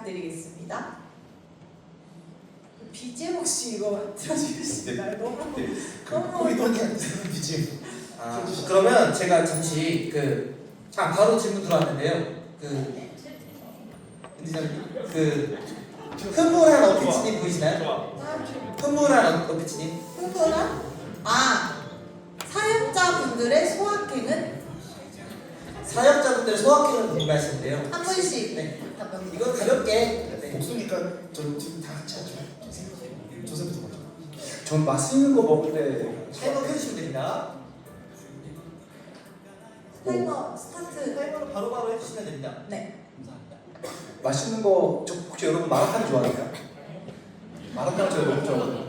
부탁드리겠습니다. BGM 혹시 이거 들어주시나요? 너무 코리돈이 안 되는 BGM. 그러면 제가 잠시 바로 질문 들어왔는데요. 흐물한 어피치님 보이시나요? 흐물한 어피치님. 흥분한? 사역자분들의 소확행은? 사역자분들의 소확행은 궁금하신데요. 한 분씩. 네. 답변. 이건 가볍게. 복수니까 저 지금 다 같이 하죠. 조셉부터 먼저. 전 맛있는 거 먹을 때 타이머 켜주시면 됩니다. 타이머 스타트. 타이머로 바로바로 해주시면 됩니다. 네. 맛있는 거 혹시 여러분 마라탕 좋아하세요? 마라탕 제가 너무 좋아하거든요.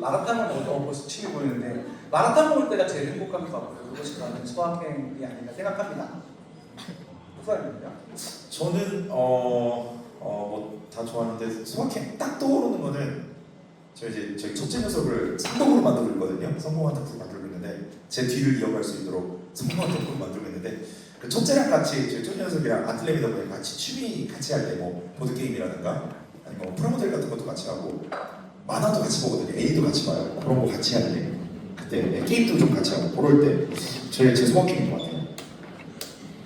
마라탕을 먹을 때 벌써 침이 보이는데 마라탕 먹을 때가 제일 행복한 것 같고요. 그것이 나는 소확행이 아닌가 생각합니다. 후사님은요? 저는 뭐 다 좋아하는데 소확행 딱 떠오르는 거는 저희 첫째 녀석을 성공으로 만들고 있거든요. 성공한 덕후를 만들고 있는데 제 뒤를 이어갈 수 있도록 성공한 덕후를 만들고 있는데 그 첫째랑 같이 저희 첫째 녀석이랑 아틀레미다 보니 같이 취미 같이 할 때 뭐 보드 게임이라든가 아니면 뭐 프라모델 같은 것도 같이 하고 만화도 같이 보거든요. 애니도 같이 봐요. 그런 거 같이 할 때 그때 게임도 좀 같이 하고 그럴 때 제 소확행인 것 같아요.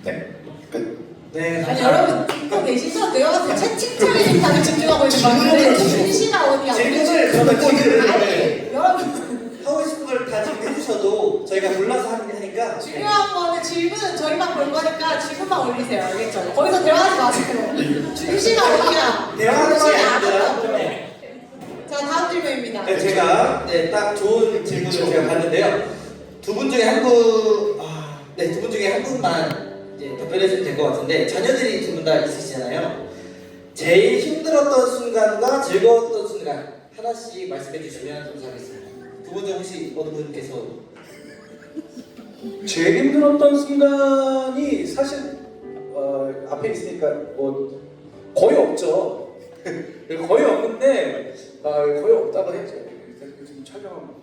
네. 끝. 네. 아니 여러분 듣고 계시죠? 내가 봤을 때 채팅창에 지금 다들 집중하고 있는 것 같은데 준씨가 어디야? 질문을 그러면 지금 아니 여러분 하고 싶은 걸 다 지금 해주셔도 저희가 몰라서 하니까 중요한 거는 질문은 저희만 볼 거니까 질문만 올리세요. 알겠죠? 거기서 대화하지 마세요. 준씨가 어디야? 대화하는 준씨 거 알아요? 아니고요. 자 다음 질문입니다. 네, 제가 딱 좋은 질문을 제가 봤는데요. 두 분 중에 한 분, 두 분 중에 한 분만 이제 답변해 주면 될 것 같은데 자녀들이 두 분 다 있으시잖아요. 제일 힘들었던 순간과 즐거웠던 순간 하나씩 말씀해 주시면 감사하겠습니다. 두 분 중 혹시 어느 분께서 제일 힘들었던 순간이 사실 앞에 있으니까 뭐 거의 없죠. 거의 없는데 거의 없다고 했죠. 지금 촬영하고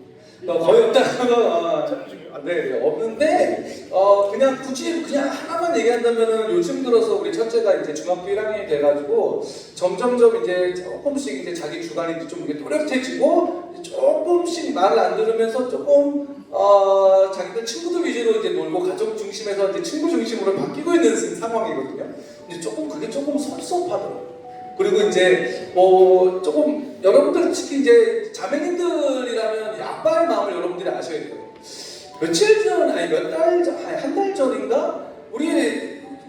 거의 없다고 네, 없는데 그냥 굳이 그냥 하나만 얘기한다면은 요즘 들어서 우리 첫째가 이제 중학교 1학년이 돼가지고 점점점 이제 조금씩 이제 자기 주관이 좀 이렇게 또렷해지고 조금씩 말을 안 들으면서 조금 자기들 친구들 위주로 이제 놀고 가족 중심에서 이제 친구 중심으로 바뀌고 있는 상황이거든요. 근데 그게 조금 섭섭하더라고요. 그리고 이제 뭐 조금 여러분들 특히 이제 자매님들이라면 아빠의 마음을 여러분들이 아셔야 돼요. 며칠 전 한 달 전인가 우리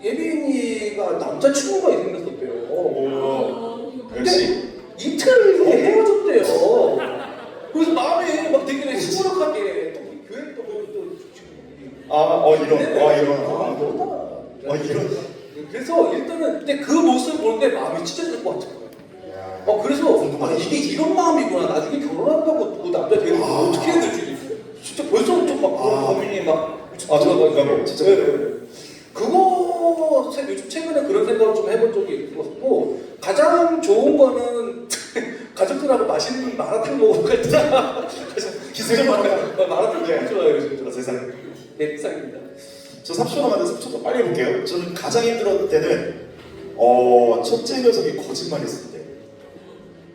예빈이가 남자친구가 생겼었대요. 역시 이틀 후에 헤어졌대요. 그래서 마음이 막 되게 시무룩하게 또 교회 이런. 그래서 일단은 근데 그 모습을 보는데 마음이 찢어질 것 같아요. 그래서 이게 이런 마음이구나. 나중에 결혼한다고 그 남자 되면 어떻게 해야 될지 진짜 벌써 좀 막 고민이 막 진짜. 그거 요즘 최근에 그런 생각을 좀 해본 적이 있었고 가장 좋은 거는 가족들하고 맛있는 마라탕 먹으러 갈 때나 기승전 마라탕 너무 좋아해요 진짜. 세상에. 네, 이상입니다. 저 3초 남았는데 3초 더 빨리 해볼게요. 저는 가장 힘들었을 때는 첫째 녀석이 거짓말했을 때.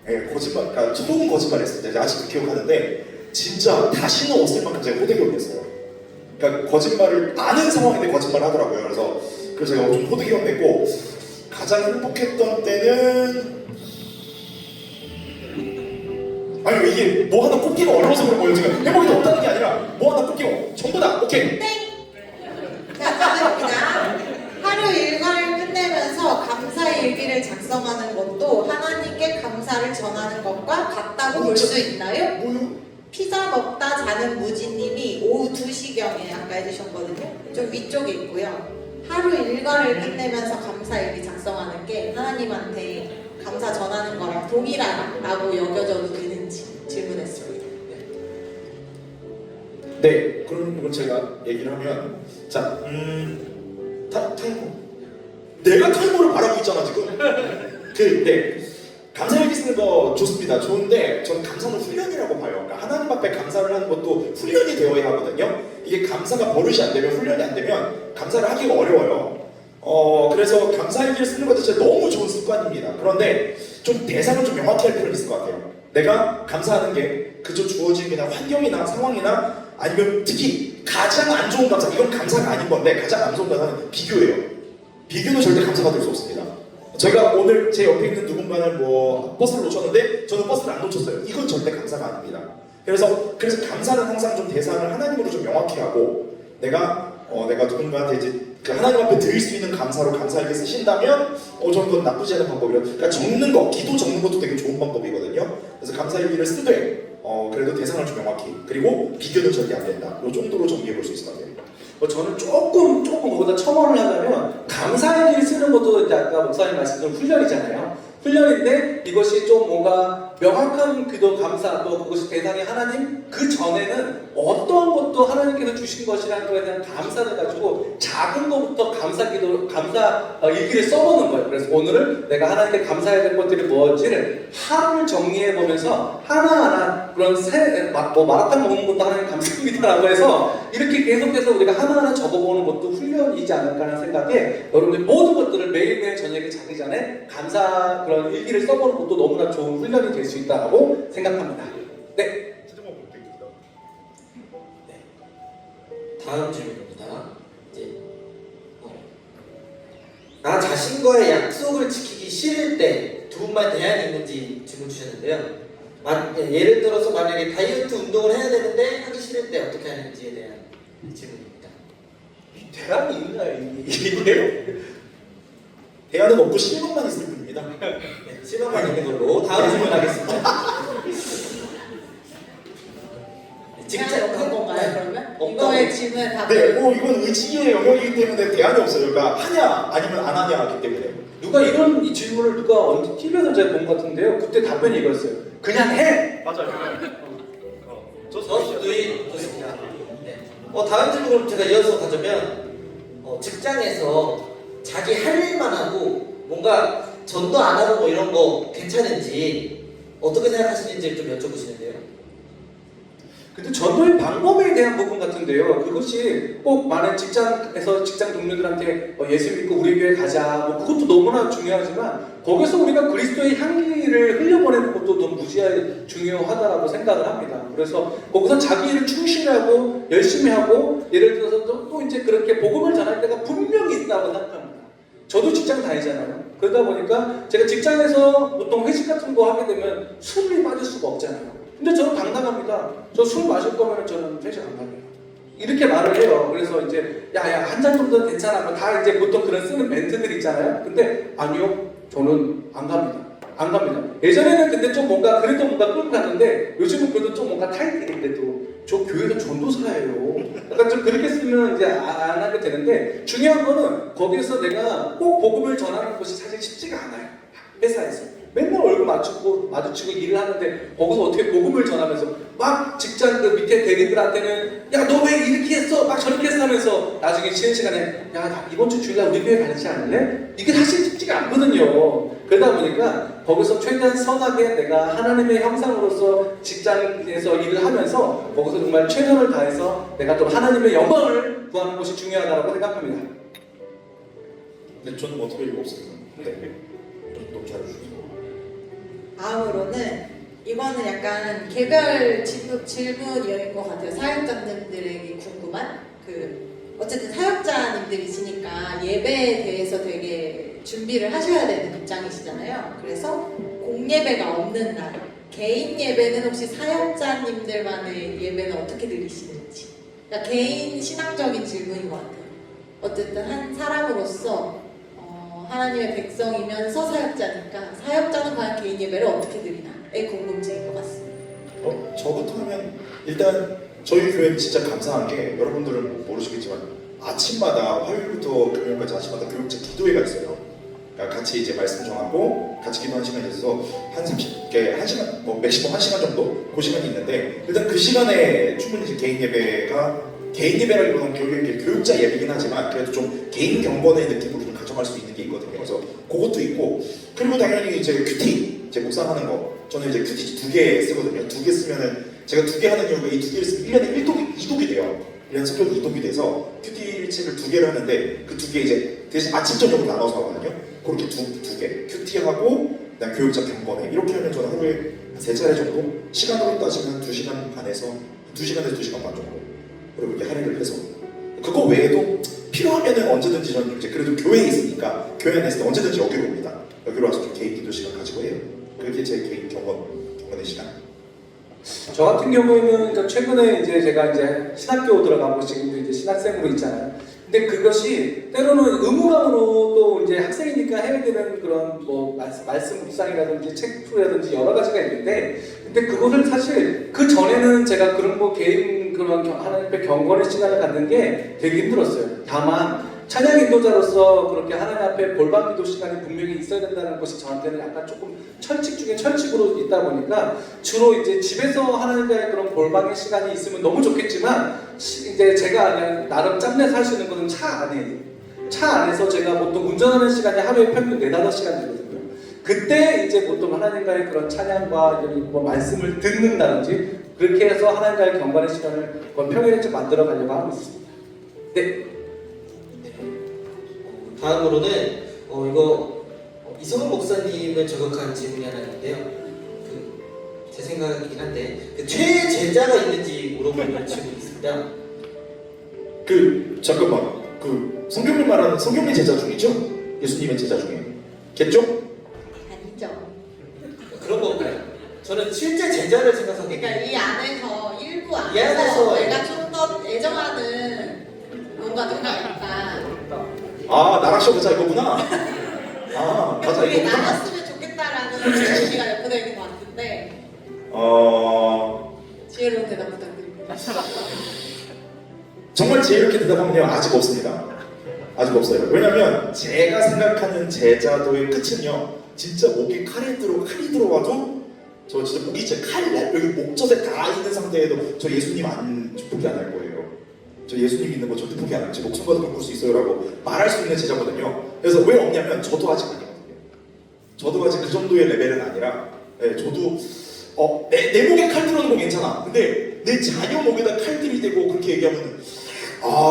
네, 그러니까 처음 거짓말했을 때. 제가 아직도 기억하는데 진짜 다시는 없을 만큼 제가 호되게 그러니까 거짓말을 아는 상황인데 거짓말을 하더라고요. 그래서 제가 좀 호되게 혼냈고 가장 행복했던 때는 아니 이게 뭐 하나 꼽기가 어려워서 그런 거예요. 지금 행복이 없다는 게 아니라 뭐 하나 꼽기가 전부 다 오케이. 자 답변입니다. 하루 일과를 끝내면서 감사 일기를 작성하는 것도 하나님께 감사를 전하는 것과 같다고 볼 수 있나요? 뭐요? 피자 먹다 자는 무지님이 오후 2시경에 아까 해주셨거든요. 좀 위쪽에 있고요. 하루 일과를 끝내면서 감사 일기 작성하는 게 하나님한테 감사 전하는 거랑 동일하다고 여겨져도 되는지 질문했습니다. 네, 그럼 이건 제가 얘기를 하면 자, 타이머. 내가 타이머를 바라고 있잖아 지금. 네. 감사일기 쓰는 거 좋습니다. 좋은데 저는 감사는 훈련이라고 봐요. 그러니까 하나님 앞에 감사를 하는 것도 훈련이 되어야 하거든요. 이게 감사가 버릇이 안 되면 훈련이 안 되면 감사를 하기가 어려워요. 그래서 감사일기를 쓰는 것도 진짜 너무 좋은 습관입니다. 그런데 좀 대상을 좀 명확히 할 필요는 있을 것 같아요. 내가 감사하는 게 그저 주어진 그냥 환경이나 상황이나 아니면 특히 가장 안 좋은 감사, 이건 감사가 아닌 건데 가장 안 좋은 감사는 비교예요. 비교는 절대 감사가 될 수 없습니다. 제가 오늘 제 옆에 있는 누군가를 뭐 버스를 놓쳤는데 저는 버스를 안 놓쳤어요. 이건 절대 감사가 아닙니다. 그래서 감사는 항상 좀 대상을 하나님으로 좀 명확히 하고 내가 누군가한테 이제 그 하나님 앞에 드릴 수 있는 감사로 감사일기 쓰신다면 저는 그건 나쁘지 않은 방법이라. 그러니까 적는 거, 기도 적는 것도 되게 좋은 방법이거든요. 그래서 감사일기를 쓰되 그래도 대상을 좀 명확히, 그리고 비교는 절대 안 된다. 이 정도로 정리해 볼 수 있을 것 같아요. 저는 조금 거기다 첨언을 하자면 감사일기를 쓰는 것도 이제 아까 목사님 말씀처럼 훈련이잖아요. 훈련인데 이것이 좀 뭔가 명확한 기도 감사, 또 그것이 대상이 하나님, 그 전에는 어떠한 것도 하나님께서 주신 것이라는 것에 대한 감사를 가지고 작은 것부터 감사 일기를 써보는 거예요. 그래서 오늘은 내가 하나님께 감사해야 될 것들이 무엇인지를 하루를 정리해 보면서 하나하나 그런 마라탕 먹는 것도 하나님 감사합니다라고 해서 이렇게 계속해서 우리가 하나하나 적어보는 것도 훈련이지 않을까 하는 생각에 여러분들 모든 것들을 매일매일 저녁에 자기 전에 감사 그런 일기를 써보는 것도 너무나 좋은 훈련이 될 수 있다고 생각합니다. 네. 다음 질문입니다. 이제 나 자신과의 약속을 지키기 싫을 때 두 분만 대안이 있는지 질문 주셨는데요. 예를 들어서 만약에 다이어트 운동을 해야 되는데 하기 싫을 때 어떻게 하는지에 대한 질문입니다. 대안이 있나요? 이게? 대안은 없고 실망만 있을 뿐입니다. 네, 실망만 있는 걸로 다음 질문하겠습니다. 직접 한 건가요 그러면? 없다고. 이거의 질문 답을 네, 이건 의지의 영역이기 때문에 대안이 없어요. 그러니까 하냐 아니면 안 하냐 하기 때문에. 누가 이 질문을 누가 언제 TV에서 제가 본 것 같은데요. 그때 답변이 이거였어요. 그냥 해. 맞아요. 좋습니다. 네. 다음 질문을 제가 이어서 가자면 직장에서 자기 할 일만 하고 뭔가 전도 안 하고 뭐 이런 거 괜찮은지 어떻게 생각하시는지 좀 여쭤보시는데요. 근데 전도의 방법에 대한 부분 같은데요. 그것이 꼭 많은 직장에서 직장 동료들한테 예수 믿고 우리 교회 가자. 뭐 그것도 너무나 중요하지만 거기서 우리가 그리스도의 향기를 흘려보내는 것도 너무 무지하게 중요하다라고 생각을 합니다. 그래서 거기서 자기 일을 충실하고 열심히 하고 예를 들어서 또 이제 그렇게 복음을 전할 때가 분명히 있다고 생각합니다. 저도 직장 다니잖아요. 그러다 보니까 제가 직장에서 보통 회식 같은 거 하게 되면 술이 빠질 수가 없잖아요. 근데 저는 당당합니다. 저 술 마실 거면 저는 회식 안 갑니다. 이렇게 말을 해요. 그래서 이제 야야 한 잔 정도는 괜찮아. 뭐 다 이제 보통 그런 쓰는 멘트들 있잖아요. 근데 아니요, 저는 안 갑니다. 안 갑니다. 예전에는 근데 좀 뭔가 그래도 뭔가 끌고 갔는데 요즘은 그래도 좀 뭔가 타이틀인데도 저 교회에서 전도사예요. 약간 좀 그렇게 쓰면 이제 안 하게 되는데 중요한 거는 거기에서 내가 꼭 복음을 전하는 것이 사실 쉽지가 않아요. 회사에서. 맨날 얼굴 마주치고 일을 하는데 거기서 어떻게 복음을 전하면서 막 직장 그 밑에 대리들한테는 야 너 왜 이렇게 했어? 막 저렇게 했어 하면서 나중에 쉬는 시간에 야 나 이번 주 주일날 우리 교회 가지 않을래? 이게 사실 쉽지가 않거든요. 그러다 보니까 거기서 최대한 선하게 내가 하나님의 형상으로서 직장에서 일을 하면서 거기서 정말 최선을 다해서 내가 좀 하나님의 영광을 구하는 것이 중요하다고 생각합니다. 근데 저는 뭐 어떻게 이거 없습니다. 네. 너무 잘해주셔서. 다음으로는 이거는 약간 개별 질문인 것 같아요. 사역자님들에게 궁금한 어쨌든 사역자님들이시니까 예배에 대해서 되게 준비를 하셔야 되는 입장이시잖아요. 그래서 공예배가 없는 날 개인 예배는 혹시 사역자님들만의 예배는 어떻게 드리시는지, 그러니까 개인 신앙적인 질문인 것 같아요. 어쨌든 한 사람으로서 하나님의 백성이면서 사역자니까 사역자는 과연 개인 예배를 어떻게 드리나의 궁금증인 것 같습니다. 저부터 하면 일단 저희 교회는 진짜 감사한 게 여러분들은 모르시겠지만 아침마다 화요일부터 금요일까지 아침마다 교육자 기도회가 있어요. 그러니까 같이 이제 말씀 전하고 같이 기도하는 시간이 있어서 한 30개, 1시간, 뭐 맥시멈 1시간 정도 그 시간이 있는데 일단 그 시간에 충분히 이제 개인 예배라기보다는 교육자 예배긴 하지만 그래도 좀 개인 경건의 느낌으로 좀 가져갈 수 있는 게 있거든요. 그래서 그것도 있고 그리고 당연히 이제 큐티, 제 묵상하는 거 저는 이제 큐티 2개 쓰거든요. 2개 쓰면은 제가 2개 하는 이유가 이 2개를 쓰면 1년에 2독이 돼요. 1년 성경 2독이 돼서 큐티 책을 2개를 하는데 그 2개 이제 대신 아침 저녁으로 나눠서 하거든요. 그렇게 두 개. 큐티하고 그다음 교육자 경건회 이렇게 하면 저는 하루에 한 3차례 정도 시간으로 따지면 2시간 반에서 2시간에서 2시간 반 정도 그리고 이렇게 할애를 해서 그거 외에도 필요하면은 언제든지 저는 이제 그래도 교회에 있으니까 교회 안에 있을 때 언제든지 여기로 옵니다. 여기로 와서 좀 개인 기도 시간 가지고 해요. 그게 제 개인 경건의 시간. 저 같은 경우에는 그러니까 최근에 이제 제가 이제 신학교 들어가고 지금도 이제 신학생으로 있잖아요. 근데 그것이 때로는 의무감으로 또 이제 학생이니까 해야 되는 그런 뭐 말씀 묵상이라든지 책프라든지 여러 가지가 있는데, 근데 그거를 사실 그 전에는 제가 그런 거 개인 그런 하나님 앞에 경건의 시간을 갖는 게 되게 힘들었어요. 다만 찬양 인도자로서 그렇게 하나님 앞에 볼방 기도 시간이 분명히 있어야 된다는 것이 저한테는 약간 조금 철칙 중에 철칙으로 있다 보니까 주로 이제 집에서 하나님과의 그런 볼방의 시간이 있으면 너무 좋겠지만 이제 제가 그냥 나름 짬내서 할 수 있는 것은 차 안에서 제가 보통 운전하는 시간이 하루에 평균 4-5시간 되거든요. 그때 이제 보통 하나님과의 그런 찬양과 뭐 말씀을 듣는다든지 그렇게 해서 하나님과의 경건의 시간을 평일에 좀 만들어 가려고 하고 있습니다. 네. 다음으로는 이거 이성훈 목사님을 저격한 질문이 하나 있는데요. 제 생각이긴 한데 최제자가 있는지 물어보는 질문이 있습니다. 잠깐만 성경님 말하는 성경의 제자 중이죠? 예수님의 제자 중에 겠죠? 아니죠. 그런 건가요? 저는 실제 제자를 생각하고 그러니까 이 안에서 일부 이 안에서 내가 좀 더 애정하는 뭔가 누가 있다. 나랑 시험자 이거구나. 맞아 우리 이거구나. 나눴으면 좋겠다라는 의미가 옆에 있는 것 같은데 지혜로운 대답 부탁드립니다. 정말 지혜롭게 대답하면요 아직 없습니다. 아직 없어요. 왜냐면 제가 생각하는 제자도의 끝은요 진짜 목에 칼이 들어와도 저 진짜 목이 제 칼 여기 목젖에 다 있는 상태에도 저 예수님 안 포기 안 할 거예요. 저 예수님 믿는 거 절대 포기 안 해요. 제 목숨과도 바꿀 수 있어요라고 말할 수 있는 제자거든요. 그래서 왜 없냐면 저도 아직 아니거든요. 저도 아직 그 정도의 레벨은 아니라 저도 내 목에 칼 들어오는 건 괜찮아. 근데 내 자녀 목에다 칼들이 대고 그렇게 얘기하면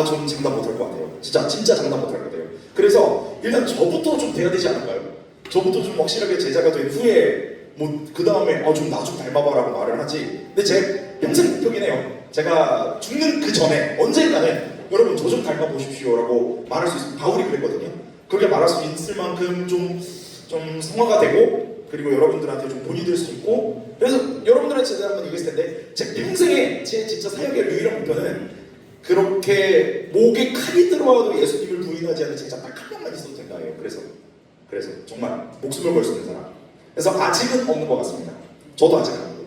좀 장담 못할 것 같아요. 진짜 장담 못할 것 같아요. 그래서 일단 저부터 좀 돼야 되지 않을까요? 저부터 좀 확실하게 제자가 된 후에 그 다음에 좀 나 좀 닮아봐라고 말을 하지. 근데 제 평생 목표긴 해요. 제가 죽는 그 전에 언젠가는 여러분 저 좀 닮아보십시오라고 말할 수 있으면 바울이 그랬거든요. 그렇게 말할 수 있을 만큼 좀 성화가 되고 그리고 여러분들한테 좀 본이 될 수 있고 그래서 여러분들한테 제가 한번 얘기했을 텐데 제 평생에 제 진짜 사역의 유일한 목표는 그렇게 목에 칼이 들어와도 예수님을 부인하지 않는 제자 딱 한 명만 있어도 된다예요. 그래서 정말 목숨을 걸 수 있는 사람. 그래서 아직은 없는 것 같습니다. 저도 아직 안 합니다.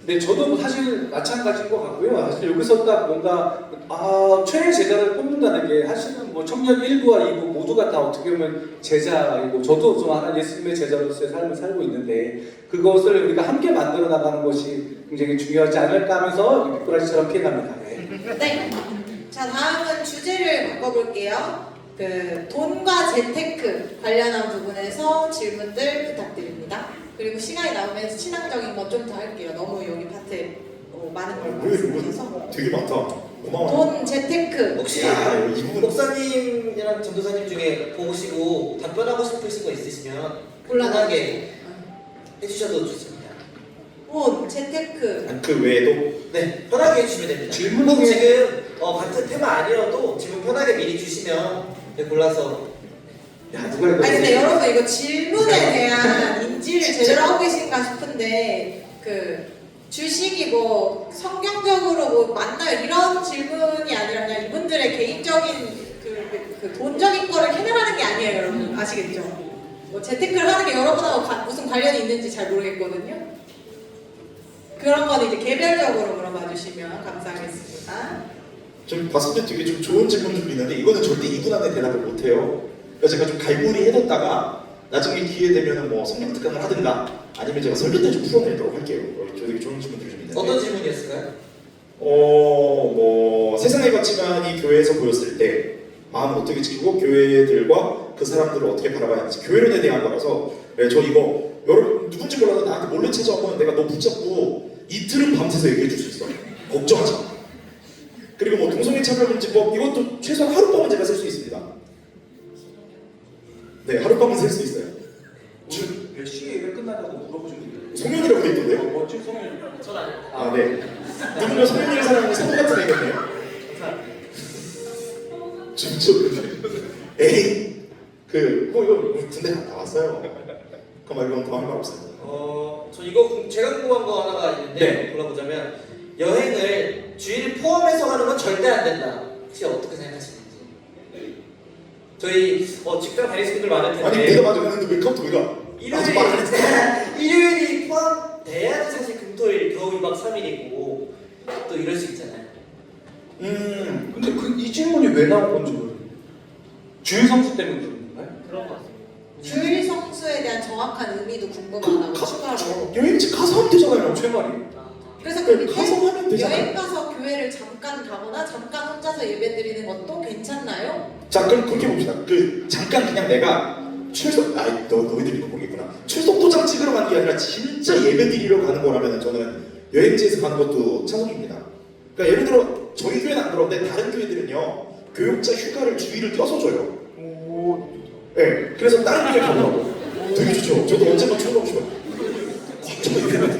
네, 저도 사실 마찬가지인 것 같고요. 사실 여기서 딱 뭔가 최애 제자를 뽑는다는 게 사실은 뭐 청년 1부와 2부 모두가 다 어떻게 보면 제자이고 저도 좀 하나 예수님의 제자로서의 삶을 살고 있는데 그것을 우리가 함께 만들어 나가는 것이 굉장히 중요하지 않을까 하면서 미꾸라지처럼 피해갑니다. 네. 자, 다음은 주제를 바꿔볼게요. 돈과 재테크 관련한 부분에서 질문들 부탁드립니다. 그리고 시간이 나오면 신앙적인 것 좀 더 할게요. 너무 여기 파트에 많은 걸 말씀하셔서. 되게 많다. 고마워요. 돈, 재테크. 혹시 이 부분 목사님이랑 전도사님 중에 보시고 답변하고 싶으신 거 있으시면 편하게 해주셔도 좋습니다. 돈, 재테크. 그 외에도 네, 편하게 해주시면 됩니다. 질문 꼭 중에- 지금 같은 테마 아니어도 질문 편하게 미리 주시면 골라서 누가 이거 아니 근데 여러분 이거 질문에 대한 인지를 제대로 하고 계신가 싶은데 주식이 뭐 성경적으로 뭐 맞나요? 이런 질문이 아니라 그냥 이분들의 개인적인 그 돈적인 거를 캐ner하는 게 아니에요, 여러분. 아시겠죠? 뭐 재테크를 하는 게 여러분하고 무슨 관련이 있는지 잘 모르겠거든요. 그런 건 이제 개별적으로 물어봐 주시면 감사하겠습니다. 좀 봤을 때 되게 좀 좋은 질문들도 있는데 이거는 절대 2분 안에 대답을 못해요. 그래서 제가 좀 갈무리 해뒀다가 나중에 기회 되면 뭐 성경 특강을 하든가 아니면 제가 설교 때 좀 풀어내도록 할게요. 저 되게 좋은 질문들이 좀 있는데 어떤 질문이었을까요? 뭐 세상의 가치관이 교회에서 보였을 때 마음을 어떻게 지키고 교회들과 그 사람들을 어떻게 바라봐야 하는지 교회론에 대한 거라서 저 이거 여러분 누군지 몰라도 나한테 몰래 찾아오면 내가 너 붙잡고 이틀은 밤새서 얘기해 줄 수 있어. 걱정하지 마. 그리고 뭐 동성애 방법 이것도 최소한 하룻밤은 제가 쓸 수 있습니다. 네, 하룻밤은 쓸 수 있어요. 몇 시에 예배 끝나냐고 물어보시는 송년이라고 돼 있던데요? 멋진 성현. 전 아니에요. 아, 네. 누군가 송년이를 사랑하는 성우 같은 애겠네요. 에이, 이거 군대 갔다 왔어요. 그 말고는 더 할 말 없어요. 저 이거 제가 궁금한 거 하나가 있는데 네. 골라보자면 여행을 주일을 포함해서 가는 건 절대 안 된다. 혹시 어떻게 생각하시는지? 저희 직장 다니시는 분들 많을 텐데 아니, 내가 맞았는데 왜 카운터가? 아직 말 안 했어. 일요일이 포함돼야지 사실 금토일 겨우 2박 3일이고 또 이럴 수 있잖아요. 근데 이 질문이 왜 나온 건지 모르겠어요. 주일 성수 때문에 그런 건가요? 그런 것 같습니다. 주일 성수에 대한 정확한 의미도 궁금하다고 추가로. 여행지 가서 하면 되잖아요. 제 말이. 그래서 그 밑에 가서 하면 되잖아요. 여행 가서 교회를 잠깐 가거나 잠깐 혼자서 예배 드리는 것도 괜찮나요? 자, 그럼 그렇게 봅시다. 잠깐 그냥 내가 너희들이 이거 모르겠구나. 출석 도장 찍으러 가는 게 아니라 진짜 예배 드리러 가는 거라면 저는 여행지에서 가는 것도 찬성입니다. 그러니까 예를 들어 저희 교회는 안 그런데 다른 교회들은요 교육자 휴가를 주일을 껴서 줘요. 네, 그래서 다른 교회 가더라고. 되게 좋죠. 저도 언젠가 출석하고 싶어요. 저희 교회는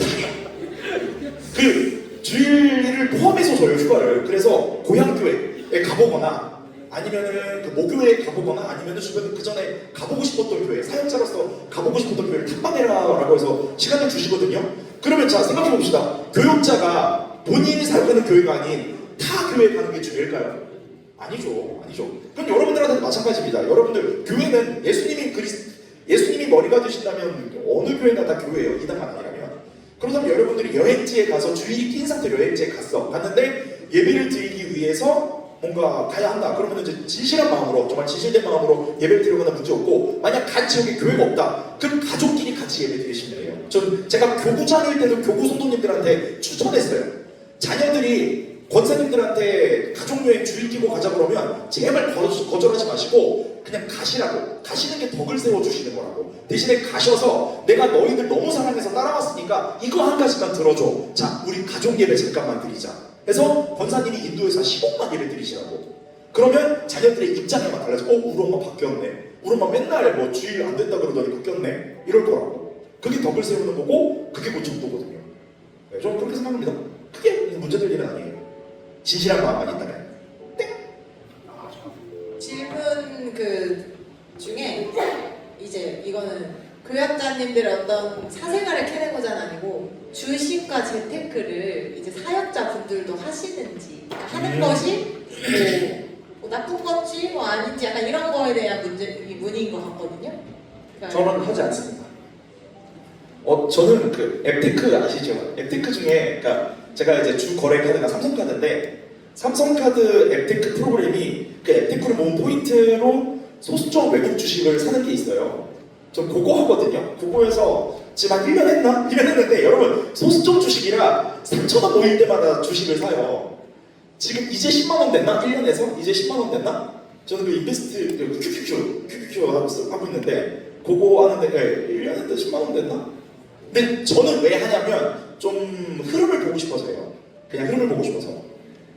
그 주일을 포함해서 줘요 휴가를. 그래서 고향 교회에 가보거나 아니면은 그 모교에 가보거나 아니면은 주변에 그 전에 가보고 싶었던 교회 사역자로서 가보고 싶었던 교회를 탐방해라라고 해서 시간을 주시거든요. 그러면 자 생각해 봅시다. 교육자가 본인이 사역하는 교회가 아닌 타 교회에 가는 게 죄일까요? 아니죠. 그럼 여러분들한테도 마찬가지입니다. 여러분들 교회는 예수님이 머리가 되신다면 어느 교회나 다 교회예요. 이단만 아니라면. 그러다면 여러분들이 여행지에 가서 주일이 낀 상태로 여행지에 갔는데 예배를 드리기 위해서 뭔가 가야 한다. 그러면 이제 진실한 마음으로 정말 진실된 마음으로 예배를 드리거나 문제 없고 만약 간 지역에 교회가 없다. 그럼 가족끼리 같이 예배 드리시면 돼요. 제가 교구장일 때도 교구 성도님들한테 추천했어요. 자녀들이 권사님들한테 가족여행 주일 끼고 가자 그러면 제발 거절하지 마시고 그냥 가시라고. 가시는 게 덕을 세워주시는 거라고. 대신에 가셔서 내가 너희들 너무 사랑해서 따라왔으니까 이거 한 가지만 들어줘. 자, 우리 가족 예배 잠깐만 드리자. 그래서 권사님이 인도에서 15만 예배 드리시라고. 그러면 자녀들의 입장에만 달라져. 우리 엄마 바뀌었네. 우리 엄마 맨날 뭐 주일 안 된다 그러더니 바뀌었네. 이럴 거라고. 그게 덕을 세우는 거고 그게 곧 정도거든요. 네, 저는 그렇게 생각합니다. 크게 문제될 일은 아니에요. 진실한 마음만 있다면. 질문 중에 이제 이거는 교역자님들의 어떤 사생활을 캐내고자는 아니고 주식과 재테크를 이제 사역자분들도 하시는지 하는 것이 뭐 나쁜 건지 뭐 아닌지 약간 이런 거에 대한 문의인 것 같거든요. 그러니까 저는 하지 않습니다. 저는 앱테크 아시죠? 앱테크 중에 그러니까 제가 이제 주 거래 카드가 삼성카드인데 삼성카드 앱테크 프로그램이 그 앱테크를 모은 포인트로 소수점 외국 주식을 사는 게 있어요. 전 그거 하거든요. 그거에서 지금 한 1년 했나? 1년 했는데 여러분 소수점 주식이라 3,000원 모일 때마다 주식을 사요. 지금 이제 10만원 됐나? 1년에서? 이제 10만원 됐나? 저는 인베스트 QQQ 하고 있는데 그거 하는데 1년 했는데 10만원 됐나? 근데 저는 왜 하냐면 좀 흐름을 보고 싶어서요. 그냥 흐름을 보고 싶어서.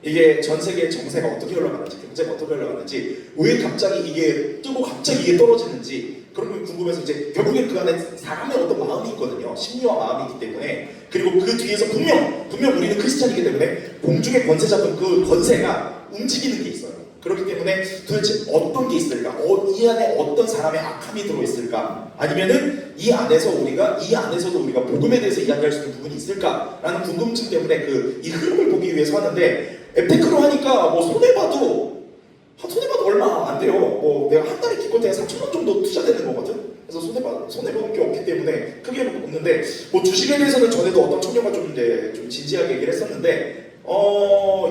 이게 전 세계 정세가 어떻게 흘러가는지, 경제가 어떻게 흘러가는지, 왜 갑자기 이게 뜨고 갑자기 이게 떨어지는지 그런 게 궁금해서 이제 결국엔 그 안에 사람의 어떤 마음이 있거든요. 심리와 마음이 있기 때문에. 그리고 그 뒤에서 분명 우리는 크리스찬이기 때문에 공중의 권세 잡은 그 권세가 움직이는 게 있어요. 그렇기 때문에 도대체 어떤 게 있을까? 이 안에 어떤 사람의 악함이 들어있을까? 아니면은 이 안에서도 우리가 복음에 대해서 이야기할 수 있는 부분이 있을까라는 궁금증 때문에 이 흐름을 보기 위해서 하는데 앱테크로 하니까 뭐 손해봐도 얼마 안 돼요. 뭐 내가 한 달에 기껏해야 3,000원 정도 투자되는 거거든. 그래서 손해보는 게 없기 때문에 크게 없는데 뭐 주식에 대해서는 전에도 어떤 청년과 좀 진지하게 얘기를 했었는데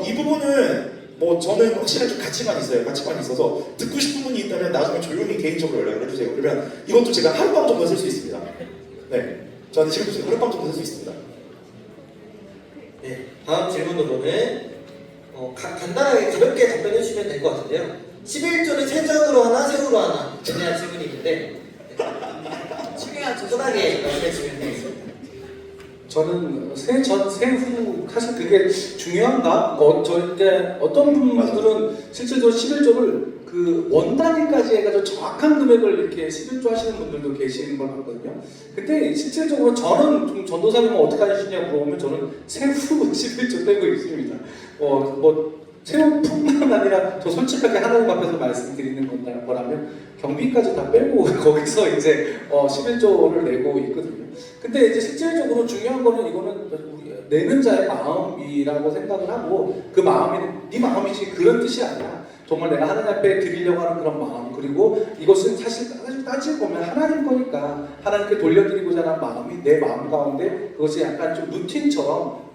이 부분은 뭐 저는 확실히 좀 가치관이 있어서 듣고 싶은 분이 있다면 나중에 조용히 개인적으로 연락을 해주세요. 그러면 이것도 제가 하룻밤 정도 쓸 수 있습니다. 네, 저한테 지금 하룻밤 정도 쓸 수 있습니다. 네, 다음 질문으로는 간단하게 가볍게 답변해 주시면 될 것 같은데요. 11조는 세전으로 하나 세후로 하나 대한 질문이 있는데 중요하죠. 편하게 말씀해 주시면 되겠습니다. 저는 세후 사실 그게 중요한가? 저 이제 어떤 분들은 실제로 11조를 그 원단위까지 해가지고 정확한 금액을 이렇게 11조 하시는 분들도 계시는 걸 봤거든요. 근데 실질적으로 저는 좀 전도사님은 어떻게 하시냐고 물어보면 저는 세후 11조 떼고 있습니다. 세후뿐만 아니라 저 솔직하게 하나님 앞에서 말씀드리는 거라면 경비까지 다 빼고 거기서 이제 11조를 내고 있거든요. 근데 이제 실질적으로 중요한 거는 이거는 내는 자의 마음이라고 생각을 하고 그 마음이 네 마음이지 그런 뜻이 아니라 정말 내가 하나님 앞에 드리려고 하는 그런 마음 그리고 이것은 사실 따지고 보면 하나님 거니까 하나님께 돌려드리고자 하는 마음이 내 마음 가운데 그것이 약간 좀 루틴처럼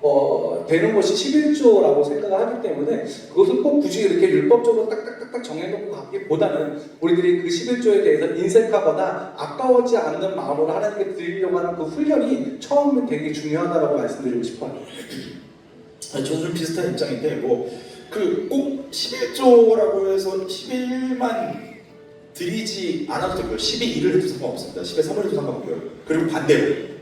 되는 것이 11조라고 생각을 하기 때문에 그것을 꼭 굳이 이렇게 율법적으로 딱딱딱딱 정해놓고 가기보다는 우리들이 그 11조에 대해서 인색하거나 아까워지 않는 마음으로 하나님께 드리려고 하는 그 훈련이 처음에 되게 중요하다고 말씀드리고 싶어요. 저는 좀 비슷한 입장인데 꼭 11조라고 해서 11만 드리지 않아도 되고요. 10에 1을 해도 상관없습니다. 10에 3을 해도 상관없고요. 그리고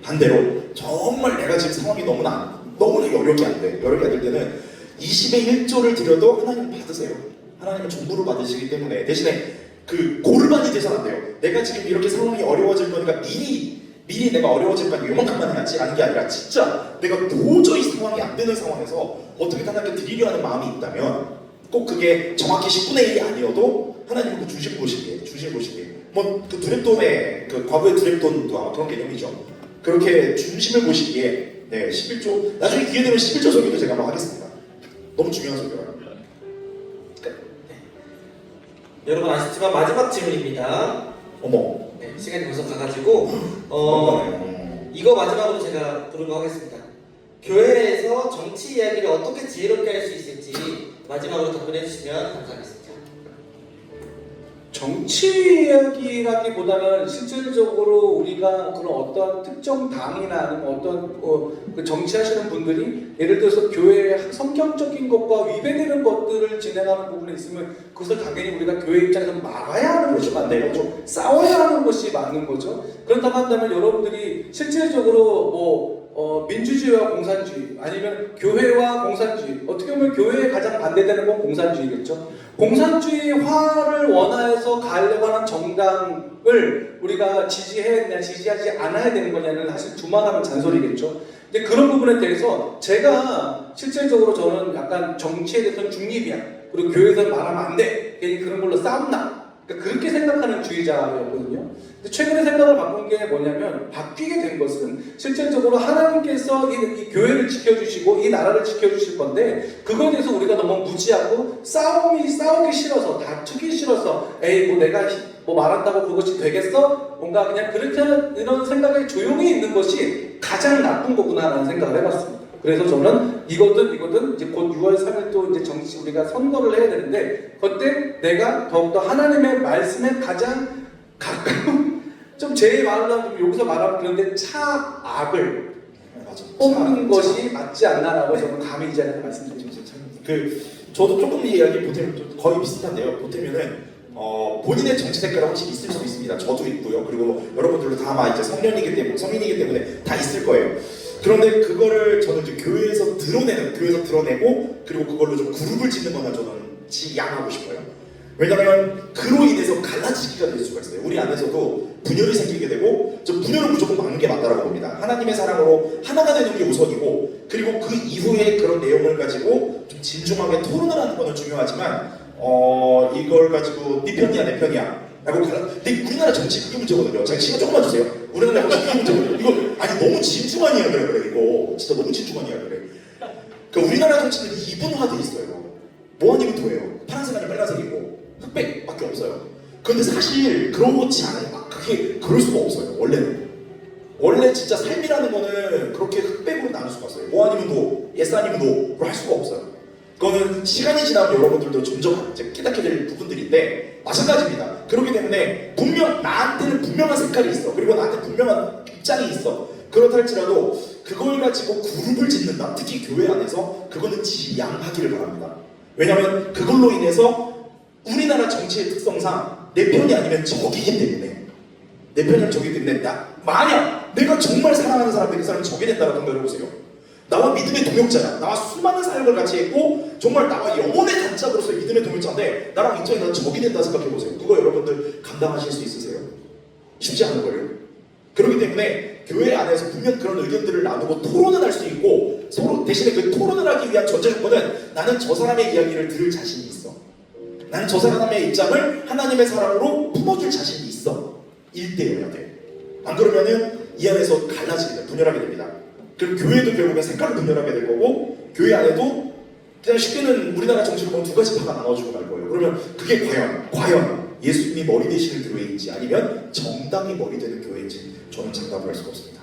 반대로 정말 내가 지금 상황이 너무나 여력이 안 될 때는 20에 1조를 드려도 하나님 받으세요. 하나님은 전부를 받으시기 때문에 대신에 그 고르반이 돼서는 안 돼요. 내가 지금 이렇게 상황이 어려워질 거니까 미리 내가 어려워질 거니까 요만큼만 해야지 하는 게 아니라 진짜 내가 도저히 상황이 안 되는 상황에서 어떻게 하나님께 드리려 하는 마음이 있다면 꼭 그게 정확히 10분의 1이 아니어도 하나님은 그 주신 보시기에 그 드랩돈의 그 과거의 드랩돈도 아마 그런 개념이죠. 그렇게 중심을 보시기에 11조 나중에 기회 되면 11조 설교도 제가 한번 하겠습니다. 너무 중요한 설교라. 여러분 아시지만 마지막 질문입니다. 어머. 네, 시간이 벌써 가가지고 이거 마지막으로 제가 부른 거 하겠습니다. 교회에서 정치 이야기를 어떻게 지혜롭게 할 수 있을지 마지막으로 답변해 주시면 감사하겠습니다. 정치 이야기라기보다는 실질적으로 우리가 그런 어떤 특정 당이나 아니면 어떤 그 정치하시는 분들이 예를 들어서 교회의 성경적인 것과 위배되는 것들을 진행하는 부분에 있으면 그것을 당연히 우리가 교회 입장에서 막아야 하는 것이 맞는 거죠. 싸워야 하는 것이 맞는 거죠. 그렇다고 한다면 여러분들이 실질적으로 민주주의와 공산주의 아니면 교회와 공산주의 어떻게 보면 교회에 가장 반대되는 건 공산주의겠죠. 공산주의화를 원해서 가려고 하는 정당을 우리가 지지해야 되냐 지지하지 않아야 되는 거냐는 사실 두말하면 잔소리겠죠. 근데 그런 부분에 대해서 제가 실질적으로 저는 약간 정치에 대해서는 중립이야. 그리고 교회에서는 말하면 안 돼. 괜히 그런 걸로 싸움나. 그러니까 그렇게 생각하는 주의자였거든요. 근데 최근에 생각을 바꾼 게 뭐냐면 바뀌게 된 것은 실질적으로 하나님께서 이 교회를 지켜주시고 이 나라를 지켜주실 건데 그거에 대해서 우리가 너무 무지하고 싸우기 싫어서 다투기 싫어서 에이 내가 말한다고 그것이 되겠어? 뭔가 그냥 그렇게 이런 생각에 조용히 있는 것이 가장 나쁜 거구나라는 생각을 해봤습니다. 그래서 저는 이거든 이제 곧 6월 3일 또 이제 정치 우리가 선거를 해야 되는데 그때 내가 더욱더 하나님의 말씀에 가장 가까운 좀 제 말로 하면 여기서 말하면 그런데 차악을 뽑는 것이 맞지 않나라고 저는 감히 이 자리에서 말씀드립니다. 저도 조금 이 이야기 보태면 거의 비슷한데요. 보태면은 본인의 정치 색깔이 확실히 있을 수 있습니다. 저도 있고요. 그리고 여러분들도 다 아마 이제 성인이기 때문에 다 있을 거예요. 그런데 그거를 저는 이제 교회에서 드러내고 그리고 그걸로 좀 그룹을 짓는 거나 저는 지양하고 싶어요. 왜냐면 그로 인해서 갈라지기가 될 수가 있어요. 우리 안에서도 분열이 생기게 되고 저 분열은 무조건 막는 게 맞다라고 봅니다. 하나님의 사랑으로 하나가 되는 게 우선이고 그리고 그 이후에 그런 내용을 가지고 좀 진중하게 토론을 하는 거는 중요하지만 이걸 가지고 네 편이야 내 편이야 라고 근데 우리나라 정치 그게 문제거든요. 제가 시간 조금만 주세요. 우리나라 정치 그게 문제거든요. 이거 아니 너무 진중한 이야기라 그래 이거 진짜 너무 진중한 이야기 그래. 그러니까 우리나라 정치는 이분화돼 있어요. 뭐 아니면 도예요. 파란색 아니면 빨간색이고 흑백밖에 없어요. 그런데 사실 그렇지 않아요. 그게 그럴 수가 없어요. 원래 진짜 삶이라는 거는 그렇게 흑백으로 나눌 수가 없어요. 뭐 아니면 노, 예스 아니면 노로 할 수가 없어요. 그거는 시간이 지나면 여러분들도 점점 이제 깨닫게 될 부분들인데 마찬가지입니다. 그렇기 때문에 나한테는 분명한 색깔이 있어. 그리고 나한테 분명한 입장이 있어. 그렇다 할지라도 그걸 가지고 그룹을 짓는다. 특히 교회 안에서 그거는 지양하기를 바랍니다. 왜냐하면 그걸로 인해서 우리나라 정치의 특성상 내 편이 아니면 적이기 때문에 내 편을 적이 된다. 만약 내가 정말 사랑하는 사람들이 그 사람을 적이 된다라고 생각해보세요. 나와 믿음의 동역자야. 나와 수많은 사역을 같이 했고 정말 나와 영혼의 단짝으로서 믿음의 동역자인데 나랑 인정이 나는 적이 된다 생각해보세요. 그거 여러분들 감당하실 수 있으세요? 쉽지 않은 거예요. 그렇기 때문에 교회 안에서 분명 그런 의견들을 나누고 토론을 할 수 있고 서로 대신에 그 토론을 하기 위한 전제 조건은 나는 저 사람의 이야기를 들을 자신이 있어. 나는 저 사람의 입장을 하나님의 사랑으로 품어줄 자신이 있어. 1대여야 돼. 안 그러면은 이 안에서 갈라지게 돼. 분열하게 됩니다. 그럼 교회도 결국엔 색깔을 분열하게 될 거고 교회 안에도 그냥 쉽게는 우리나라 정치를 보면 두 가지 파가 나눠지고 갈 거예요. 그러면 그게 과연 예수님이 머리 되시는 교회인지 아니면 정당이 머리 되는 교회인지 저는 장담을 할 수가 없습니다.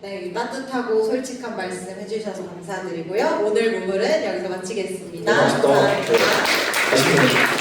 네, 따뜻하고 솔직한 말씀 해주셔서 감사드리고요. 오늘 문물은 여기서 마치겠습니다. 네, 고맙습니다. 감사합니다. 아쉽네요.